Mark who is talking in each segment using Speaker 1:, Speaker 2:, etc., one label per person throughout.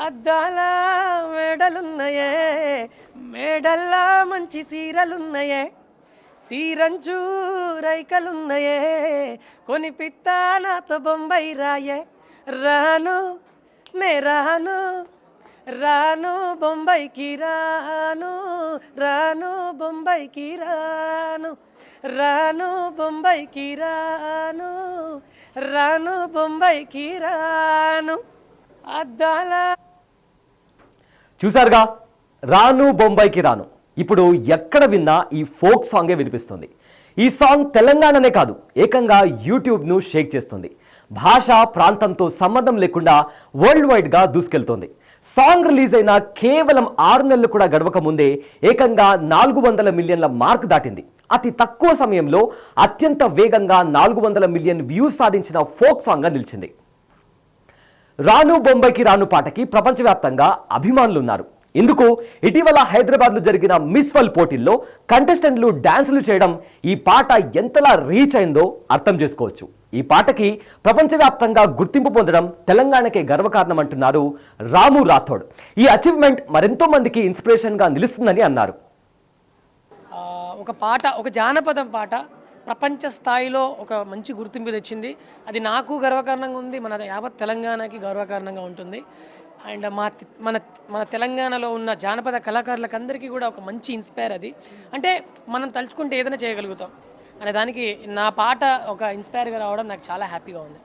Speaker 1: అద్దాల మేడలున్నయే మేడల్లా మంచి సీరలున్నయే సీరంచు రైకలున్నయే కొనిపిత్తా నాతో బొంబాయి రాయే రాను నే రాను రాను బొంబాయికి రాను రాను బొంబాయికి రాను రాను బొంబాయికి రాను రాను బొంబాయికి రాను అద్దాల
Speaker 2: చూసారుగా రాను బొంబాయికి రాను. ఇప్పుడు ఎక్కడ విన్నా ఈ ఫోక్ సాంగే వినిపిస్తుంది. ఈ సాంగ్ తెలంగాణనే కాదు, ఏకంగా యూట్యూబ్ను షేక్ చేస్తుంది. భాష ప్రాంతంతో సంబంధం లేకుండా వరల్డ్ వైడ్గా దూసుకెళ్తోంది. సాంగ్ రిలీజ్ అయిన కేవలం 6 నెలలు కూడా గడవక ముందే ఏకంగా 400 మిలియన్ల మార్క్ దాటింది. అతి తక్కువ సమయంలో అత్యంత వేగంగా 400 మిలియన్ వ్యూస్ సాధించిన ఫోక్ సాంగ్గా నిలిచింది. రాను బొంబాయికి రాను పాటకి ప్రపంచవ్యాప్తంగా అభిమానులు ఉన్నారు. ఇందుకు ఇటీవల హైదరాబాద్లో జరిగిన మిస్ వరల్డ్ పోటీల్లో కంటెస్టెంట్లు డాన్సులు చేయడం ఈ పాట ఎంతలా రీచ్ అయిందో అర్థం చేసుకోవచ్చు. ఈ పాటకి ప్రపంచవ్యాప్తంగా గుర్తింపు పొందడం తెలంగాణకే గర్వకారణం అంటున్నారు రాము రాథోడ్. ఈ అచీవ్మెంట్ మరెంతో మందికి ఇన్స్పిరేషన్గా నిలుస్తుందని అన్నారు.
Speaker 1: ఒక పాట, ఒక జానపదం పాట ప్రపంచ స్థాయిలో ఒక మంచి గుర్తింపు తెచ్చింది. అది నాకు గర్వకారణంగా ఉంది, మన యావత్ తెలంగాణకి గర్వకారణంగా ఉంటుంది. అండ్ మన మన తెలంగాణలో ఉన్న జానపద కళాకారులకు అందరికీ కూడా ఒక మంచి ఇన్స్పైర్ అది. అంటే మనం తలుచుకుంటే ఏదైనా చేయగలుగుతాం అనే దానికి నా పాట ఒక ఇన్స్పైర్గా రావడం నాకు చాలా హ్యాపీగా ఉంది.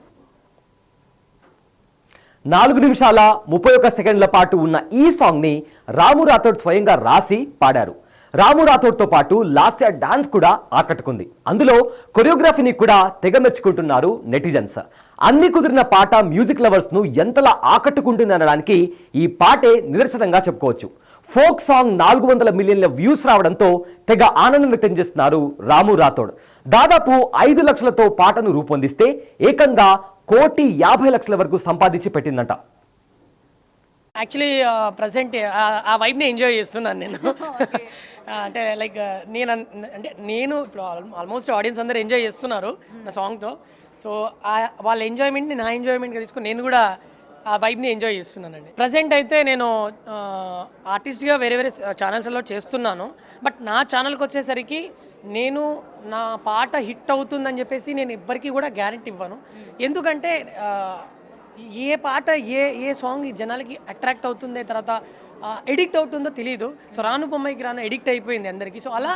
Speaker 2: 4 నిమిషాల 31 సెకండ్ల పాటు ఉన్న ఈ సాంగ్ని రాము రాథోడ్ స్వయంగా రాసి పాడారు. రాము రాథోడ్తో పాటు లాస్య డాన్స్ కూడా ఆకట్టుకుంది. అందులో కొరియోగ్రఫీని కూడా తెగ మెచ్చుకుంటున్నారు నెటిజన్స్. అన్ని కుదిరిన పాట మ్యూజిక్ లవర్స్ను ఎంతలా ఆకట్టుకుంటుంది అనడానికి ఈ పాటే నిదర్శనంగా చెప్పుకోవచ్చు. ఫోక్ సాంగ్ 400 మిలియన్ల వ్యూస్ రావడంతో తెగ ఆనందం వ్యక్తం చేస్తున్నారు రాము రాథోడ్. దాదాపు 5 లక్షలతో పాటను రూపొందిస్తే ఏకంగా 1,50,00,000 వరకు సంపాదించి పెట్టిందంట.
Speaker 1: యాక్చువల్లీ ప్రజెంట్ ఆ వైబ్ని ఎంజాయ్ చేస్తున్నాను నేను. అంటే లైక్ నేను ఇప్పుడు ఆల్మోస్ట్ ఆడియన్స్ అందరూ ఎంజాయ్ చేస్తున్నారు నా సాంగ్తో. సో వాళ్ళ ఎంజాయ్మెంట్ని నా ఎంజాయ్మెంట్గా తీసుకొని నేను కూడా ఆ వైబ్ని ఎంజాయ్ చేస్తున్నానండి. ప్రజెంట్ అయితే నేను ఆర్టిస్ట్గా వేరే వేరే ఛానల్స్లో చేస్తున్నాను. బట్ నా ఛానల్కి వచ్చేసరికి నేను నా పాట హిట్ అవుతుందని చెప్పేసి నేను ఎవ్వరికీ కూడా గ్యారెంటీ ఇవ్వను. ఎందుకంటే ఏ పాట ఏ సాంగ్ జనాలకి అట్రాక్ట్ అవుతుందో తర్వాత ఎడిక్ట్ అవుతుందో తెలియదు. సో రాను బొంబాయికి రాను ఎడిక్ట్ అయిపోయింది అందరికీ. సో అలా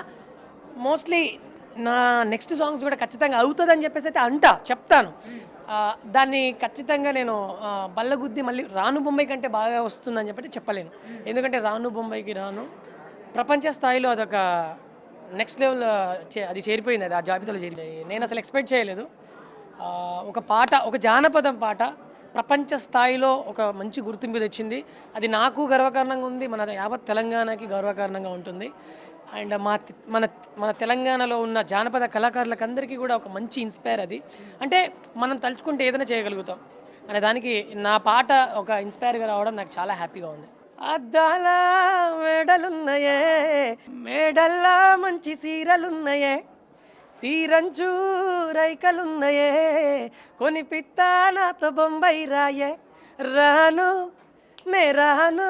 Speaker 1: మోస్ట్లీ నా నెక్స్ట్ సాంగ్స్ కూడా ఖచ్చితంగా అవుతుందని చెప్పేసి అయితే చెప్తాను. దాన్ని ఖచ్చితంగా నేను బల్లగుద్ది మళ్ళీ రాను బొంబాయి కంటే బాగా వస్తుందని చెప్పలేను. ఎందుకంటే రాను బొంబాయికి రాను ప్రపంచ స్థాయిలో అదొక నెక్స్ట్ లెవెల్ అది చేరిపోయింది, అది ఆ జాబితాలో చేరిపోయింది. నేను అసలు ఎక్స్పెక్ట్ చేయలేదు. ఒక పాట, ఒక జానపదం పాట ప్రపంచ స్థాయిలో ఒక మంచి గుర్తింపు తెచ్చింది. అది నాకు గర్వకారణంగా ఉంది, మన యావత్ తెలంగాణకి గర్వకారణంగా ఉంటుంది. అండ్ మన తెలంగాణలో ఉన్న జానపద కళాకారులకు అందరికీ కూడా ఒక మంచి ఇన్స్పైర్ అది. అంటే మనం తలుచుకుంటే ఏదైనా చేయగలుగుతాం అనే దానికి నా పాట ఒక ఇన్స్పైర్గా రావడం నాకు చాలా హ్యాపీగా ఉంది. అద్దాల మేడలున్నయే మేడల్లా మంచి సీరలున్నయే సీరంచు రైకలున్నయే కొనిపిత్తా నాతో బొంబాయి రాయే రాను నే రాను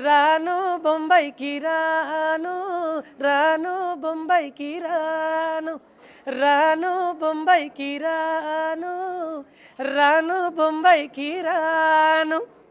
Speaker 1: రాను బొంబాయికి రాను రాను బొంబాయికి రాను రాను బొంబాయికి రాను రాను బొంబాయికి రాను.